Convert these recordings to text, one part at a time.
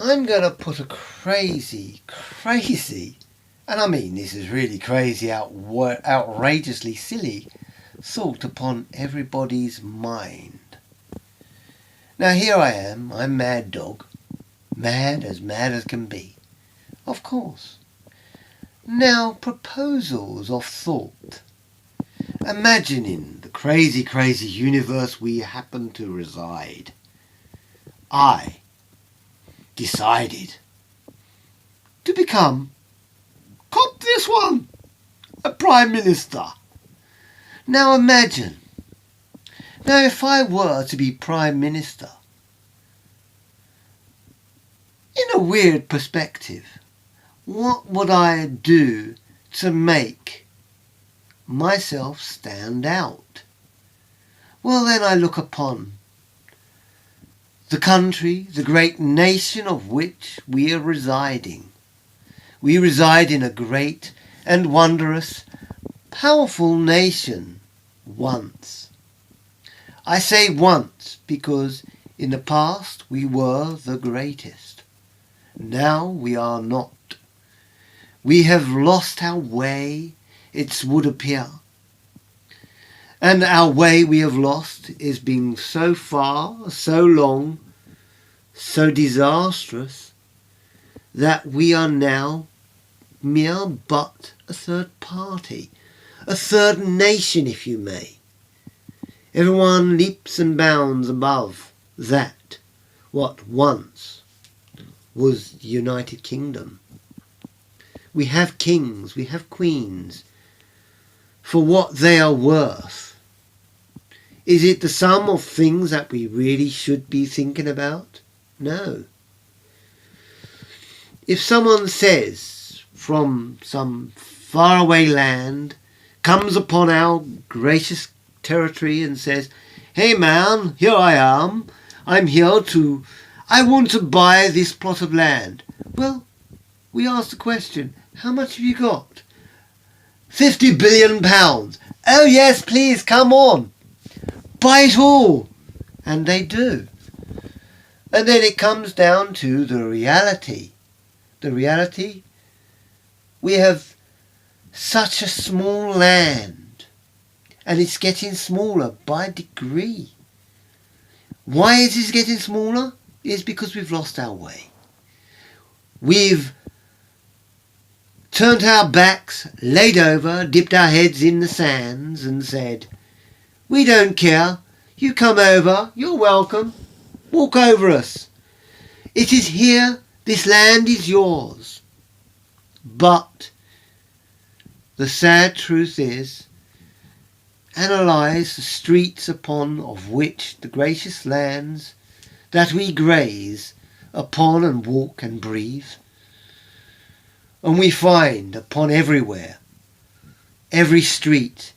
I'm going to put a crazy, and I mean this is really crazy, outrageously silly thought upon everybody's mind. Now here I am, I'm Mad Dog, mad as can be, of course. Now proposals of thought. Imagining the crazy universe we happen to reside. I decided to become, cop this one, a Prime Minister. Now imagine, if I were to be Prime Minister, in a weird perspective, what would I do to make myself stand out? Well, then I look upon the country, the great nation of which we are residing. We reside in a great and wondrous, powerful nation once. I say once because in the past we were the greatest. Now we are not. We have lost our way, it would appear. And our way we have lost is being so far, so long, so disastrous, that we are now mere but a third party, a third nation, if you may. Everyone leaps and bounds above that, what once was the United Kingdom. We have kings, we have queens, for what they are worth. Is it the sum of things that we really should be thinking about? No. If someone says from some faraway land, comes upon our gracious territory and says, "Hey man, here I am. I want to buy this plot of land." Well, we ask the question, how much have you got? £50 billion. Oh yes, please, come on. Buy it all. And they do. And then it comes down to the reality. The reality, we have such a small land, and it's getting smaller by degree. Why is it getting smaller? It's because we've lost our way. We've turned our backs, laid over, dipped our heads in the sands and said, "We don't care. You come over, you're welcome. Walk over us. It is here, this land is yours." But the sad truth is, analyse the streets upon of which the gracious lands that we graze upon and walk and breathe, and we find upon everywhere, every street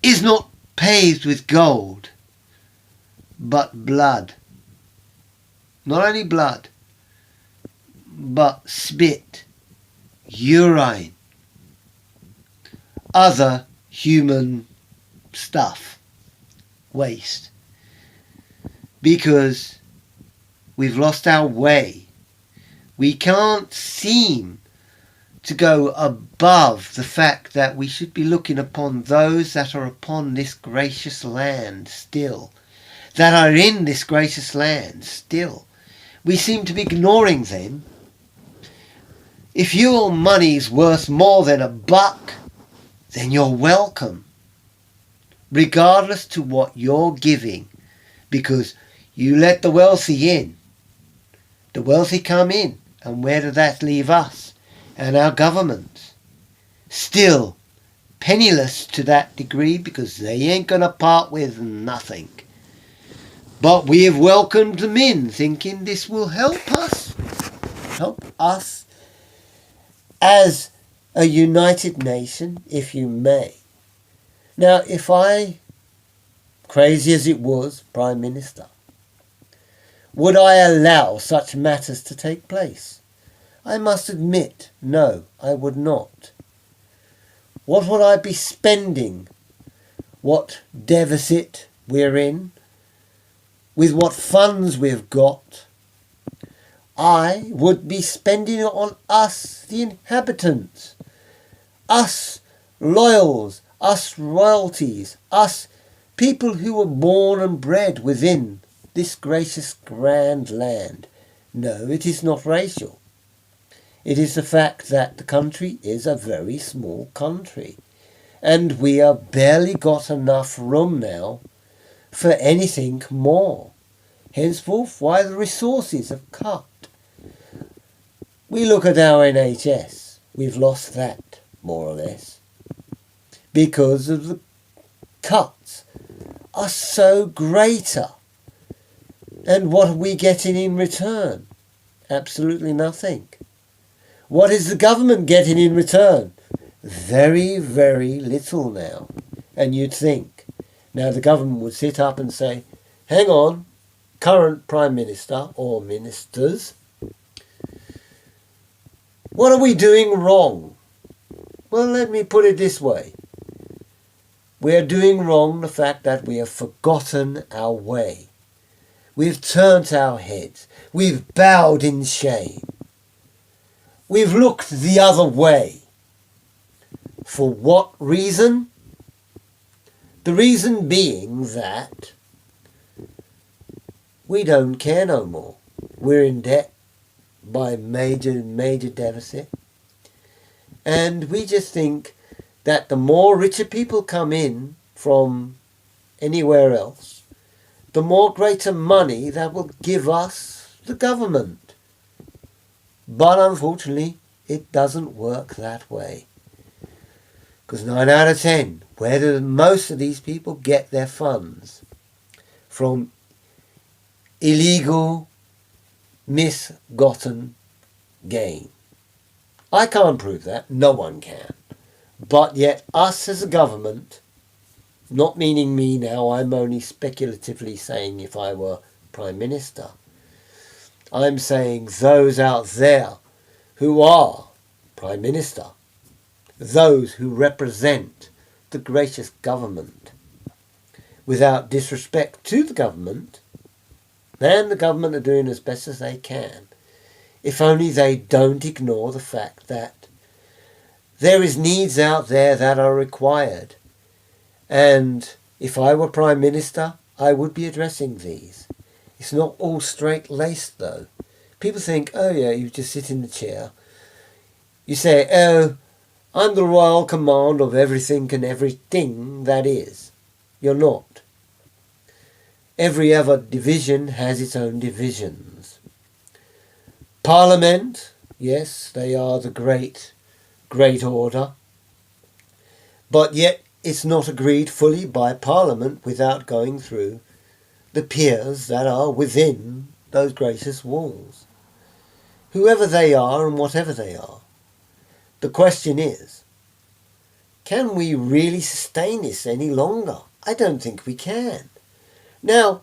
is not paved with gold, but blood. Not only blood, but spit, urine, other human stuff, waste. Because we've lost our way. We can't seem to go above the fact that we should be looking upon those that are upon this gracious land still, that are in this gracious land still. We seem to be ignoring them. If your money's worth more than £1, then you're welcome, regardless to what you're giving, because you let the wealthy in. The wealthy come in, and where does that leave us and our governments? Still penniless to that degree, because they ain't going to part with nothing. But we have welcomed them in, thinking this will help us as a united nation, if you may. Now, if I, crazy as it was, Prime Minister, would I allow such matters to take place? I must admit, no, I would not. What would I be spending? What deficit we're in? With what funds we've got? I would be spending it on us, the inhabitants, us loyals, us royalties, us people who were born and bred within this gracious grand land. No, it is not racial. It is the fact that the country is a very small country, and we have barely got enough room now for anything more. Henceforth, why the resources have cut. We look at our NHS, we've lost that, more or less, because of the cuts are so greater. And what are we getting in return? Absolutely nothing. What is the government getting in return? Very, very little now. And you'd think, now the government would sit up and say, hang on, current Prime Minister or ministers, what are we doing wrong? Well, let me put it this way. We are doing wrong the fact that we have forgotten our way. We've turned our heads. We've bowed in shame. We've looked the other way. For what reason? The reason being that we don't care no more. We're in debt by major deficit. And we just think that the more richer people come in from anywhere else, the more greater money that will give us the government. But unfortunately, it doesn't work that way. Because 9 out of 10, where do most of these people get their funds? From illegal, misgotten gain. I can't prove that, no one can. But yet us as a government, not meaning me now, I'm only speculatively saying if I were Prime Minister, I'm saying those out there who are Prime Minister, those who represent the gracious government, without disrespect to the government, and the government are doing as best as they can, if only they don't ignore the fact that there is needs out there that are required. And if I were Prime Minister, I would be addressing these. It's not all straight-laced though. People think, oh yeah, you just sit in the chair. You say, oh, I'm the royal command of everything and everything that is. You're not. Every other division has its own divisions. Parliament, yes, they are the great order. But yet it's not agreed fully by Parliament without going through the peers that are within those gracious walls. Whoever they are and whatever they are. The question is, can we really sustain this any longer? I don't think we can. Now,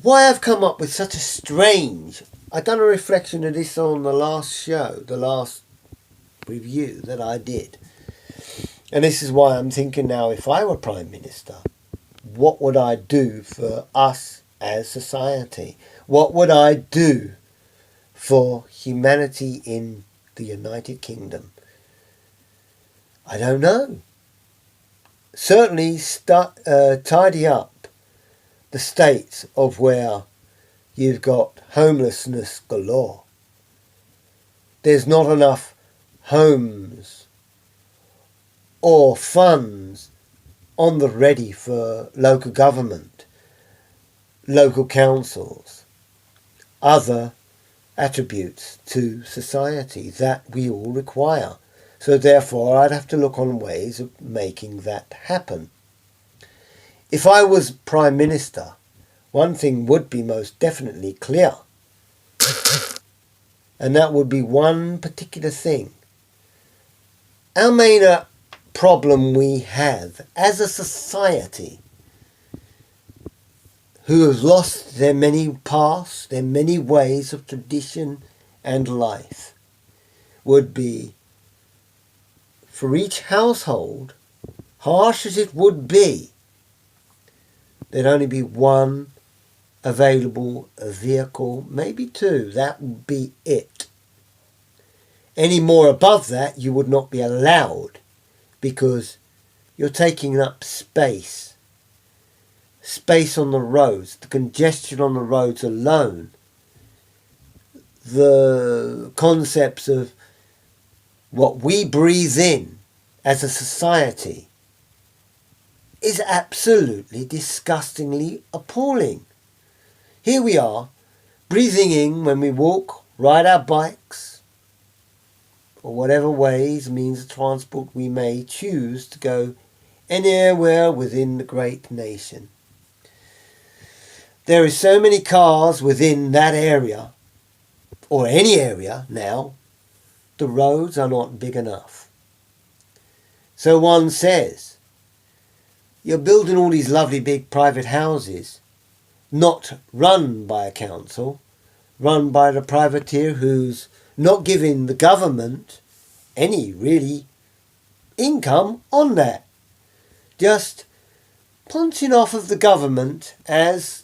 why I've come up with such a strange... I've done a reflection of this on the last show, the last review that I did. And this is why I'm thinking now, if I were Prime Minister, what would I do for us as society? What would I do for humanity in the United Kingdom? I don't know. Certainly tidy up the states of where you've got homelessness galore. There's not enough homes or funds on the ready for local government, local councils, other attributes to society that we all require. So therefore I'd have to look on ways of making that happen. If I was Prime Minister, one thing would be most definitely clear. And that would be one particular thing. Our main problem we have as a society who have lost their many paths, their many ways of tradition and life, would be for each household, harsh as it would be, there'd only be one available vehicle, maybe 2. That would be it. Any more above that you would not be allowed, because you're taking up space. Space on the roads, the congestion on the roads alone, the concepts of what we breathe in as a society is absolutely disgustingly appalling. Here we are, breathing in when we walk, ride our bikes, or whatever ways, means of transport we may choose to go anywhere within the great nation. There is so many cars within that area, or any area now, the roads are not big enough. So one says, you're building all these lovely big private houses, not run by a council, run by the privateer who's not giving the government any really income on that. Just punching off of the government, as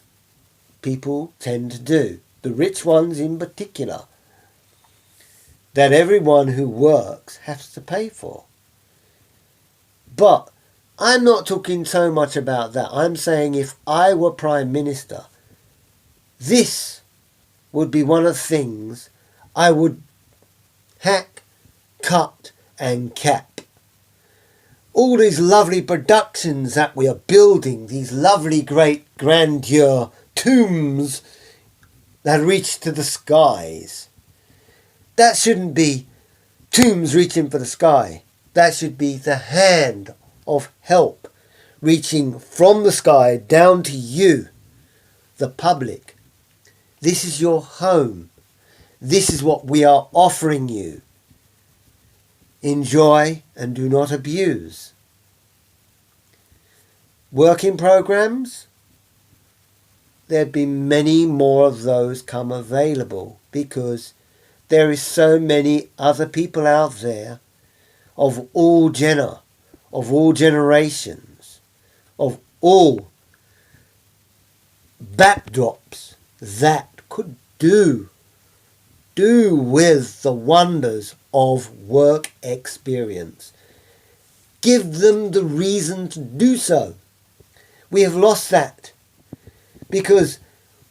people tend to do, the rich ones in particular, that everyone who works has to pay for. But I'm not talking so much about that. I'm saying if I were Prime Minister, this would be one of the things I would hack, cut and cap. All these lovely productions that we are building, these lovely great grandeur tombs that reach to the skies. That shouldn't be tombs reaching for the sky. That should be the hand of help reaching from the sky down to you, the public. This is your home. This is what we are offering you. Enjoy and do not abuse. Working programs? There'd be many more of those come available, because there is so many other people out there of all generations, of all backdrops that could do with the wonders of work experience. Give them the reason to do so. We have lost that because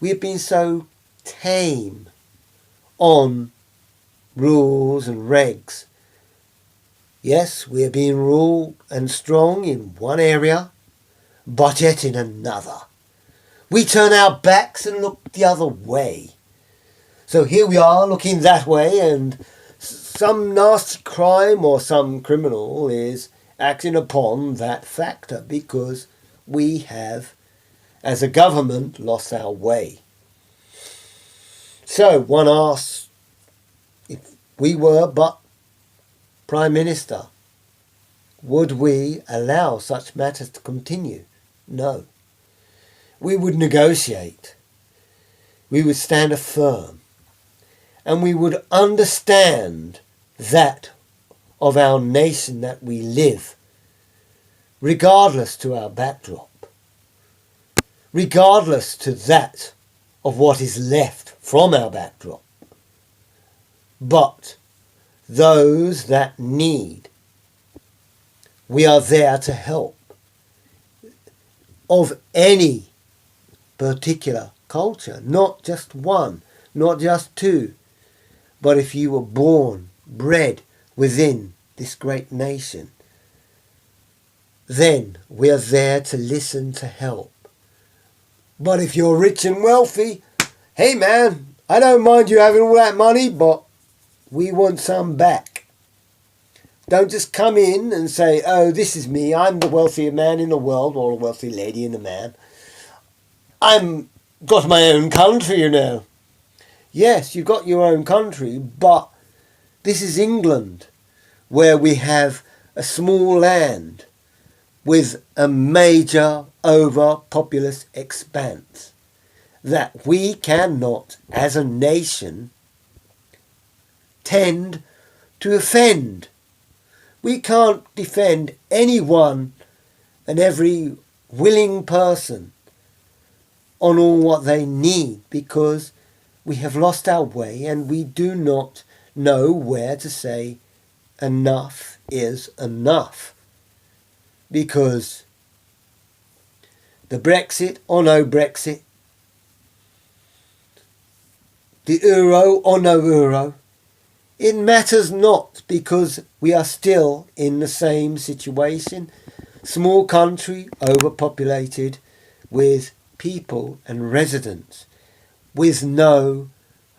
we have been so tame on rules and regs. Yes, we are being ruled and strong in one area, but yet in another. We turn our backs and look the other way. So here we are looking that way, and some nasty crime or some criminal is acting upon that factor because we have, as a government, lost our way. So one asks, if we were but Prime Minister, would we allow such matters to continue? No. We would negotiate. We would stand firm. And we would understand that of our nation that we live, regardless to our backdrop, regardless to that of what is left from our backdrop. But those that need, we are there to help, of any particular culture, not just one, not just two, but if you were born, bred within this great nation, then we are there to listen, to help. But if you're rich and wealthy, hey man, I don't mind you having all that money, but we want some back. Don't just come in and say, oh, this is me, I'm the wealthiest man in the world, or a wealthy lady and a man. I'm got my own country, you know. Yes, you've got your own country, but this is England, where we have a small land with a major overpopulous expanse that we cannot, as a nation, tend to offend. We can't defend anyone and every willing person on all what they need, because we have lost our way and we do not know where to say enough is enough. Because the Brexit or no Brexit, the euro or no euro, it matters not, because we are still in the same situation. Small country, overpopulated, with people and residents, with no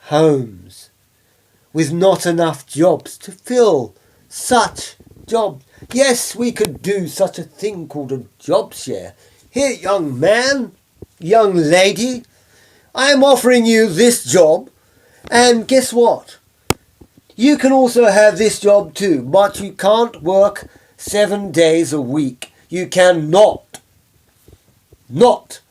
homes, with not enough jobs to fill such jobs. Yes, we could do such a thing called a job share. Here, young man, young lady, I am offering you this job, and guess what? You can also have this job too, but you can't work 7 days a week. You cannot not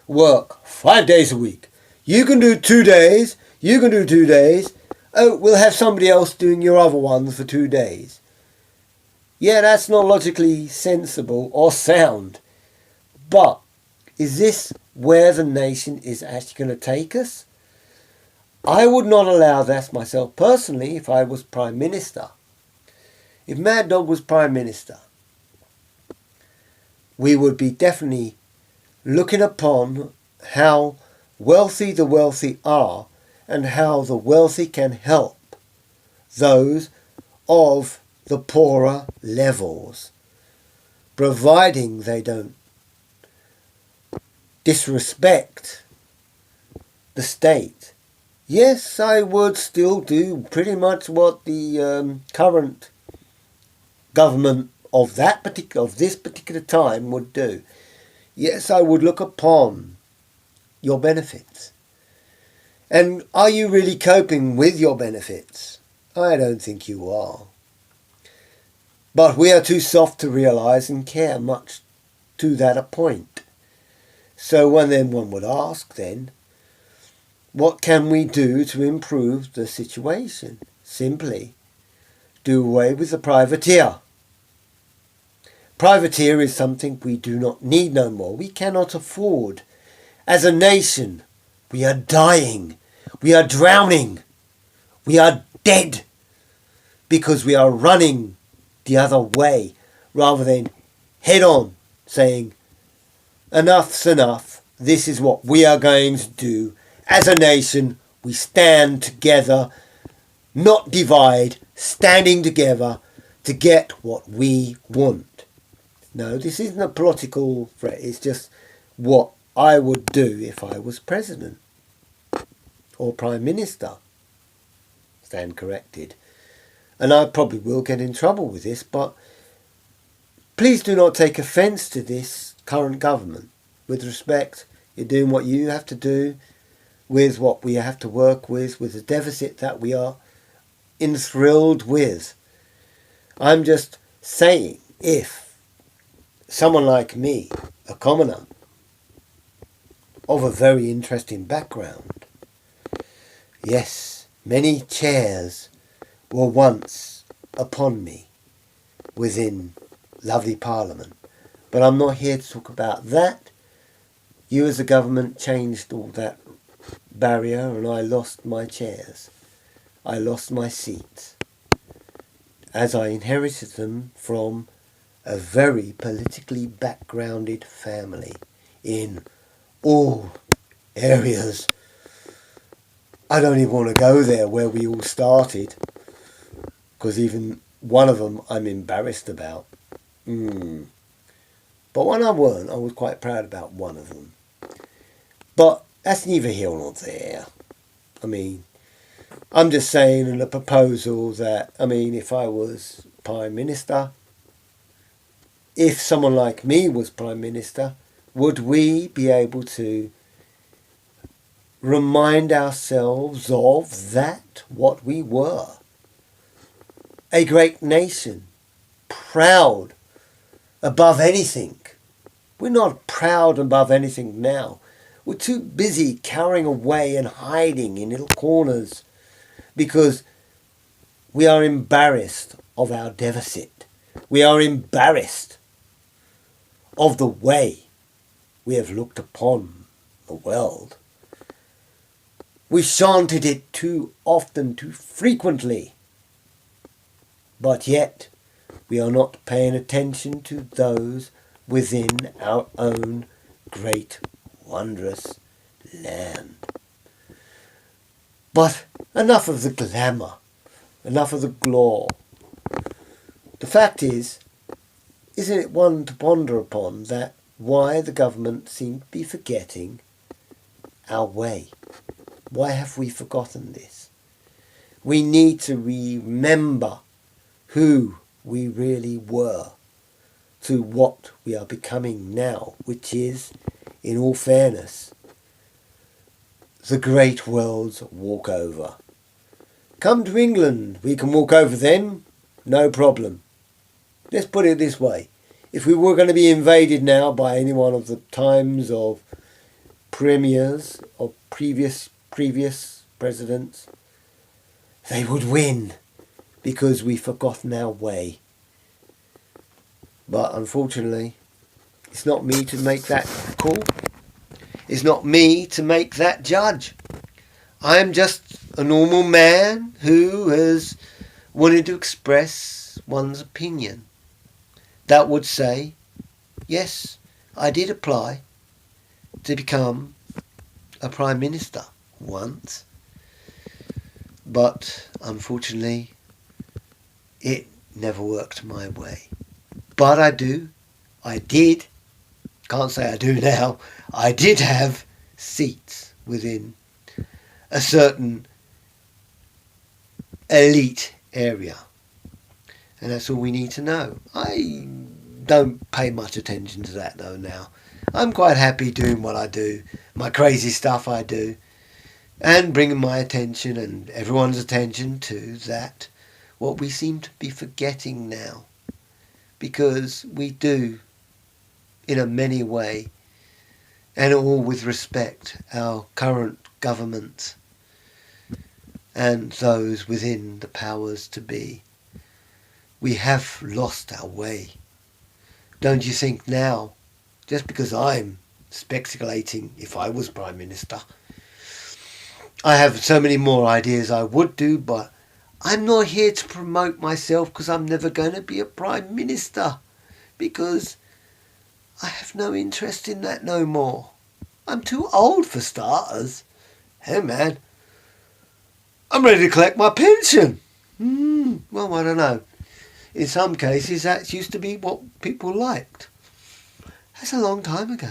work 5 days a week. You can do 2 days. You can do 2 days. Oh, we'll have somebody else doing your other ones for 2 days. Yeah, that's not logically sensible or sound. But is this where the nation is actually going to take us? I would not allow that myself personally if I was Prime Minister. If Maddog was Prime Minister, we would be definitely looking upon how wealthy the wealthy are and how the wealthy can help those of the poorer levels, providing they don't disrespect the state. Yes, I would still do pretty much what the current government of this particular time would do. Yes, I would look upon your benefits. And are you really coping with your benefits? I don't think you are. But we are too soft to realise and care much to that point. So one would ask then, what can we do to improve the situation? Simply do away with the privateer. Privateer is something we do not need no more. We cannot afford. As a nation, we are dying. We are drowning. We are dead because we are running the other way rather than head on saying, enough's enough. This is what we are going to do. As a nation, we stand together, not divide, standing together to get what we want. No, this isn't a political threat. It's just what I would do if I was president or prime minister. Stand corrected. And I probably will get in trouble with this, but please do not take offence to this current government. With respect, you're doing what you have to do with what we have to work with the deficit that we are enthralled with. I'm just saying, if someone like me, a commoner, of a very interesting background, yes, many chairs were once upon me within lovely Parliament, but I'm not here to talk about that. You as a government changed all that barrier and I lost my chairs. I lost my seats as I inherited them from a very politically backgrounded family in all areas. I don't even want to go there where we all started, because even one of them I'm embarrassed about. But when I weren't, I was quite proud about one of them. But that's neither here nor there. I mean, I'm just saying in a proposal that, I mean, if I was Prime Minister, if someone like me was Prime Minister, would we be able to remind ourselves of that, what we were? A great nation, proud above anything. We're not proud above anything now. We're too busy cowering away and hiding in little corners because we are embarrassed of our deficit. We are embarrassed of the way we have looked upon the the world. We've chanted it too often, too frequently. But yet, we are not paying attention to those within our own great, wondrous land. But enough of the glamour, enough of the glaw. The fact is, isn't it one to ponder upon that why the government seem to be forgetting our way? Why have we forgotten this? We need to remember who we really were to what we are becoming now, which is, in all fairness, the great world's walkover. Come to England, we can walk over then, no problem. Let's put it this way. If we were going to be invaded now by any one of the times of premiers of previous presidents, they would win because we've forgotten our way. But unfortunately, it's not me to make that call. It's not me to make that judge. I am just a normal man who has wanted to express one's opinion. That would say, yes, I did apply to become a Prime Minister once. But unfortunately, it never worked my way. But I did, can't say I do now, I did have seats within a certain elite area. And that's all we need to know. I don't pay much attention to that though now. I'm quite happy doing what I do, my crazy stuff I do, and bringing my attention and everyone's attention to that, what we seem to be forgetting now. Because we do, in a many way, and all with respect, our current government and those within the powers to be. We have lost our way. Don't you think now, just because I'm speculating if I was Prime Minister, I have so many more ideas I would do, but I'm not here to promote myself because I'm never going to be a Prime Minister, because I have no interest in that no more. I'm too old for starters. Hey man, I'm ready to collect my pension. Well, I don't know. In some cases, that used to be what people liked. That's a long time ago,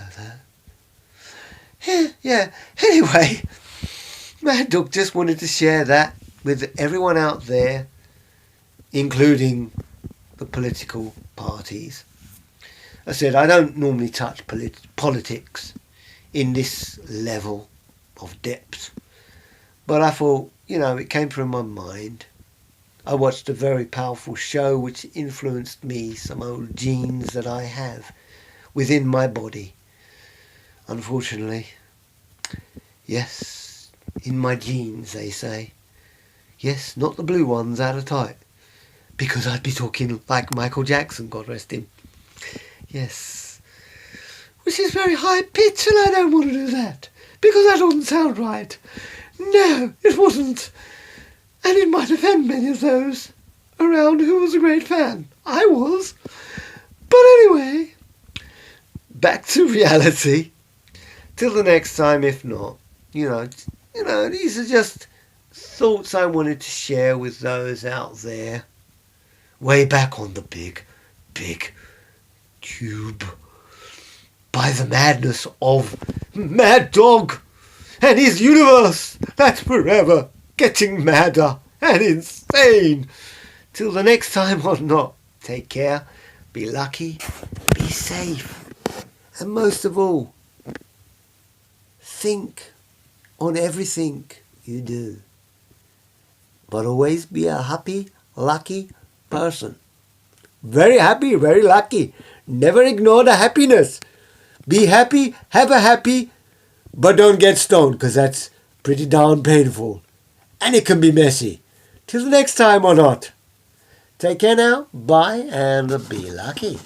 though. Yeah. Anyway, Maddog just wanted to share that with everyone out there, including the political parties. I said I don't normally touch politics in this level of depth, but I thought, it came from my mind. I watched a very powerful show which influenced me, some old genes that I have within my body. Unfortunately, yes, in my genes, they say. Yes, not the blue ones out of type, because I'd be talking like Michael Jackson, God rest him. Yes, which is very high pitch, and I don't want to do that, because that doesn't sound right. No, it wouldn't. And it might offend many of those around who was a great fan. I was. But anyway, back to reality. Till the next time, if not. These are just thoughts I wanted to share with those out there. Way back on the big tube. By the madness of Maddog and his universe that's forever getting madder and insane. Till the next time or not, take care, be lucky, be safe, and most of all, think on everything you do. But always be a happy, lucky person. Very happy, very lucky. Never ignore the happiness. Be happy, have a happy, but don't get stoned, because that's pretty darn painful. And it can be messy. Till the next time or not. Take care now. Bye and be lucky.